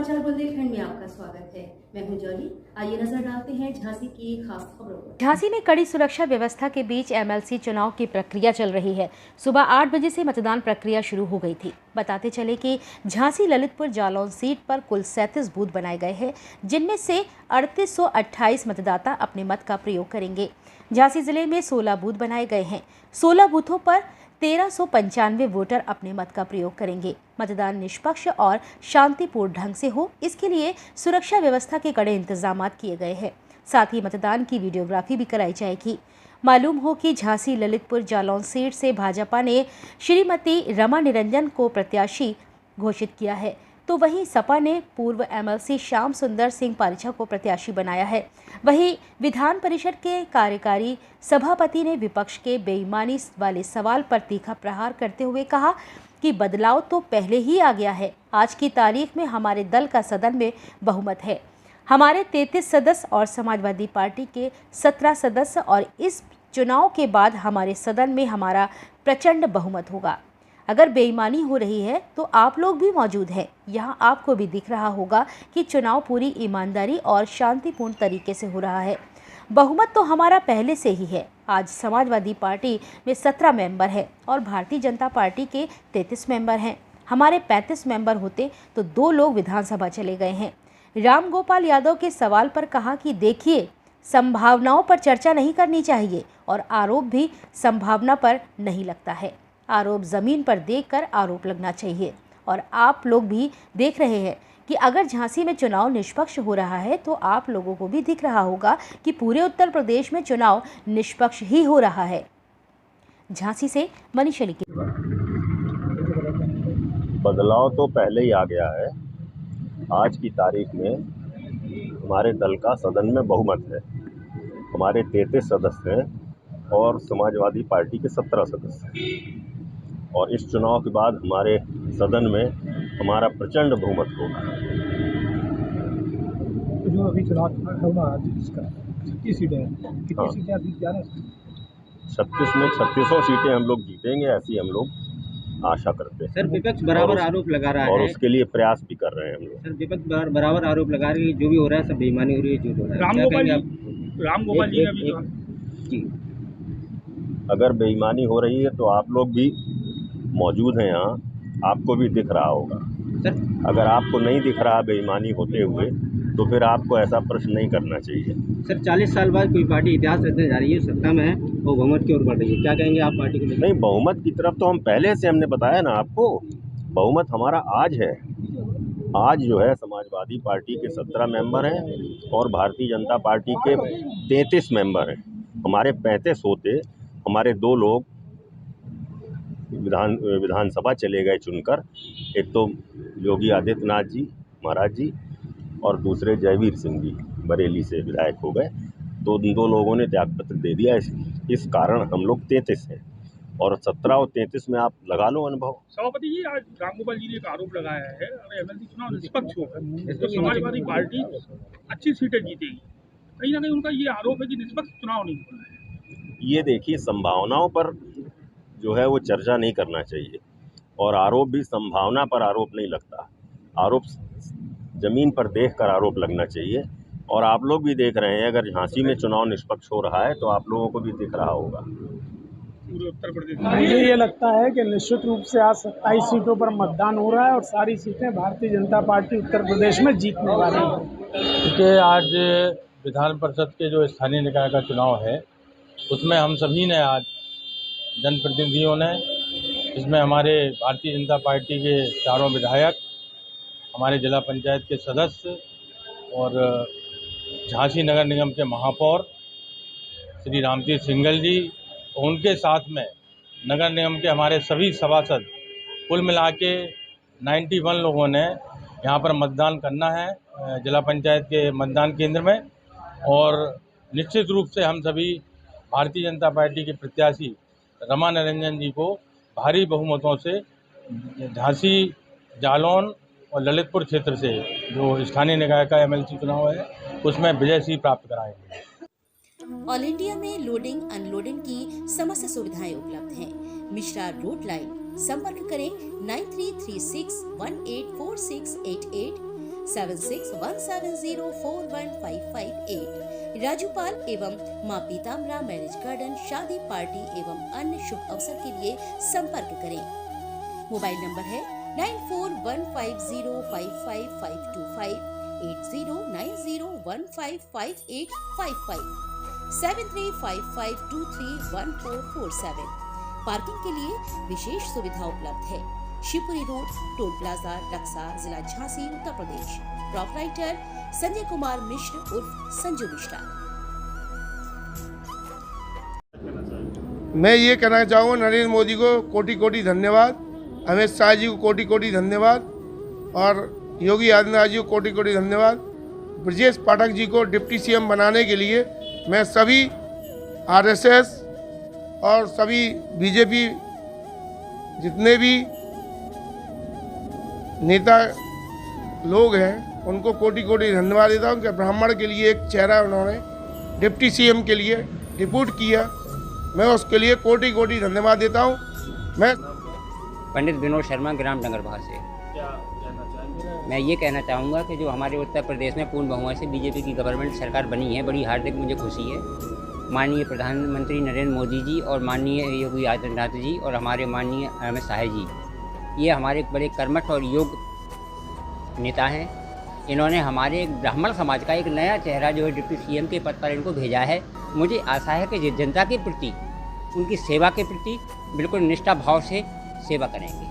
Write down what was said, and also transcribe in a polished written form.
समाचार बुंदेलखंड में आपका स्वागत है। मैं हूं जॉली। आइए नजर डालते हैं झांसी की खास खबरों पर। झांसी में कड़ी सुरक्षा व्यवस्था के बीच एमएलसी चुनाव की प्रक्रिया चल रही है। सुबह 8 बजे से मतदान प्रक्रिया शुरू हो गई थी। बताते चले कि झांसी ललितपुर जालौन सीट पर कुल 37 बूथ बनाए गए हैं, जिनमें से 3828 मतदाता अपने मत का प्रयोग करेंगे। झांसी जिले में 16 बूथ बनाए गए हैं। 16 बूथों पर 1395 वोटर अपने मत का प्रयोग करेंगे। मतदान निष्पक्ष और शांतिपूर्ण ढंग से हो, इसके लिए सुरक्षा व्यवस्था के कड़े इंतजाम किए गए हैं। साथ ही मतदान की वीडियोग्राफी भी कराई जाएगी। मालूम हो कि झांसी ललितपुर जालौन सीट से भाजपा ने श्रीमती रमा निरंजन को प्रत्याशी घोषित किया है, तो वहीं सपा ने पूर्व एमएलसी श्याम सुंदर सिंह पारिछा को प्रत्याशी बनाया है। वहीं विधान परिषद के कार्यकारी सभापति ने विपक्ष के बेईमानी वाले सवाल पर तीखा प्रहार करते हुए कहा कि बदलाव तो पहले ही आ गया है। आज की तारीख में हमारे दल का सदन में बहुमत है। हमारे 33 सदस्य और समाजवादी पार्टी के 17 सदस्य, और इस चुनाव के बाद हमारे सदन में हमारा प्रचंड बहुमत होगा। अगर बेईमानी हो रही है तो आप लोग भी मौजूद हैं। यहाँ आपको भी दिख रहा होगा कि चुनाव पूरी ईमानदारी और शांतिपूर्ण तरीके से हो रहा है। बहुमत तो हमारा पहले से ही है। आज समाजवादी पार्टी में 17 मेंबर हैं और भारतीय जनता पार्टी के 33 मेंबर हैं। हमारे 35 मेंबर होते तो 2 लोग विधानसभा चले गए हैं। राम गोपाल यादव के सवाल पर कहा कि देखिए, संभावनाओं पर चर्चा नहीं करनी चाहिए और आरोप भी संभावना पर नहीं लगता है। आरोप जमीन पर देखकर आरोप लगना चाहिए। और आप लोग भी देख रहे हैं कि अगर झांसी में चुनाव निष्पक्ष हो रहा है तो आप लोगों को भी दिख रहा होगा कि पूरे उत्तर प्रदेश में चुनाव निष्पक्ष ही हो रहा है। झांसी से मनीष अली की। बदलाव तो पहले ही आ गया है। आज की तारीख में हमारे दल का सदन में बहुमत है। हमारे 33 सदस्य हैं और समाजवादी पार्टी के 17 सदस्य हैं। और इस चुनाव के बाद हमारे सदन में हमारा प्रचंड बहुमत होगा। जो अभी चुनाव होना जिसका 36 सीटें हैं, कितनी सीटें अभी क्या है? 36 में 36 सीटें हम लोग जीतेंगे, ऐसी हम लोग आशा करते हैं। सर, विपक्ष बराबर आरोप लगा रहा है और उसके लिए प्रयास भी कर रहे हैं हम लोग। सर, विपक्ष बराबर आरोप लगा रही है, जो भी हो रहा है सब बेईमानी हो रही है, झूठ हो रहा है। राम गोपाल जी का जी, अगर बेईमानी हो रही है तो आप लोग भी मौजूद हैं यहाँ, आपको भी दिख रहा होगा। सर, अगर आपको नहीं दिख रहा बेईमानी होते हुए तो फिर आपको ऐसा प्रश्न नहीं करना चाहिए। सर 40 साल बाद कोई पार्टी इतिहास रचने जा रही है, सत्ता में है और बहुमत की ओर बढ़ रही है, क्या कहेंगे आप पार्टी को? नहीं, बहुमत की तरफ तो हम पहले से हमने बताया ना आपको, बहुमत हमारा आज है। आज जो है समाजवादी पार्टी के 17 मेंबर हैं और भारतीय जनता पार्टी के 33 मेंबर हैं। हमारे 35 होते, हमारे 2 लोग विधानसभा चले गए चुनकर। एक तो योगी आदित्यनाथ जी महाराज जी और दूसरे जयवीर सिंह जी बरेली से विधायक हो गए। तो उन 2 लोगों ने त्यागपत्र दे दिया। इस कारण हम लोग 33 हैं और 17 और 33 में आप लगा लो अनुभव। सभापति जी, आज राम गोपाल जी ने एक आरोप लगाया है, अगर एमएलसी चुनाव निष्पक्ष होगा तो समाजवादी पार्टी अच्छी सीटें जीतेगी। कहीं ना कहीं उनका ये आरोप है कि निष्पक्ष चुनाव नहीं हो रहा है। ये देखिए, संभावनाओं पर जो है वो चर्चा नहीं करना चाहिए और आरोप भी संभावना पर आरोप नहीं लगता। आरोप जमीन पर देखकर आरोप लगना चाहिए। और आप लोग भी देख रहे हैं, अगर झांसी में चुनाव निष्पक्ष हो रहा है तो आप लोगों को भी दिख रहा होगा। पूरे उत्तर प्रदेश मुझे ये लगता है कि निश्चित रूप से आज 27 सीटों पर मतदान हो रहा है और सारी सीटें भारतीय जनता पार्टी उत्तर प्रदेश में जीतने वाली है। क्योंकि आज विधान परिषद के जो स्थानीय निकाय का चुनाव है, उसमें हम सभी ने आज जनप्रतिनिधियों ने, इसमें हमारे भारतीय जनता पार्टी के 4 विधायक, हमारे जिला पंचायत के सदस्य और झांसी नगर निगम के महापौर श्री रामतीर्थ सिंघल जी, उनके साथ में नगर निगम के हमारे सभी सभासद, कुल मिला के 91 लोगों ने यहाँ पर मतदान करना है जिला पंचायत के मतदान केंद्र में। और निश्चित रूप से हम सभी भारतीय जनता पार्टी के प्रत्याशी रमा निरंजन जी को भारी बहुमतों से झांसी, जालौन और ललितपुर क्षेत्र से जो स्थानीय निकाय का एमएलसी चुनाव है उसमें विजय सिंह प्राप्त कराएंगे। ऑल इंडिया में लोडिंग अनलोडिंग की समस्त सुविधाएं उपलब्ध हैं। मिश्रा रोड लाइन, संपर्क करें 9336184688। 7617041558। राजूपाल एवं मां पीताम्बरा मैरिज गार्डन शादी पार्टी एवं अन्य शुभ अवसर के लिए संपर्क करें। मोबाइल नंबर है 9415055525, 8090155855, 7355231447। पार्किंग के लिए विशेष सुविधा उपलब्ध है। शिवपुरी रोड, टोल प्लाजा, रक्सा, जिला झांसी, उत्तर प्रदेश। प्रोपराइटर संजय कुमार मिश्र उर्फ संजू मिश्रा। मैं ये कहना चाहूँगा नरेंद्र मोदी को कोटि कोटि धन्यवाद, अमित शाह जी को कोटि कोटि धन्यवाद और योगी आदित्यनाथ जी को कोटि कोटि धन्यवाद। ब्रजेश पाठक जी को डिप्टी सीएम बनाने के लिए मैं सभी आरएसएस और सभी बीजेपी जितने भी नेता लोग हैं उनको कोटि कोटि धन्यवाद देता हूँ कि ब्राह्मण के लिए एक चेहरा उन्होंने डिप्टी सीएम के लिए डिप्यूट किया, मैं उसके लिए कोटि कोटि धन्यवाद देता हूँ। मैं पंडित विनोद शर्मा, ग्राम डंगरबाग से। मैं ये कहना चाहूँगा कि जो हमारे उत्तर प्रदेश में पूर्ण बहुमत से बीजेपी की गवर्नमेंट सरकार बनी है, बड़ी हार्दिक मुझे खुशी है। माननीय प्रधानमंत्री नरेंद्र मोदी जी और माननीय योगी आदित्यनाथ जी और हमारे माननीय अमित शाह जी, ये हमारे बड़े कर्मठ और योग्य नेता हैं। इन्होंने हमारे ब्राह्मण समाज का एक नया चेहरा जो है डिप्टी सीएम के पद पर इनको भेजा है। मुझे आशा है कि जनता के प्रति, उनकी सेवा के प्रति बिल्कुल निष्ठा भाव से सेवा करेंगे।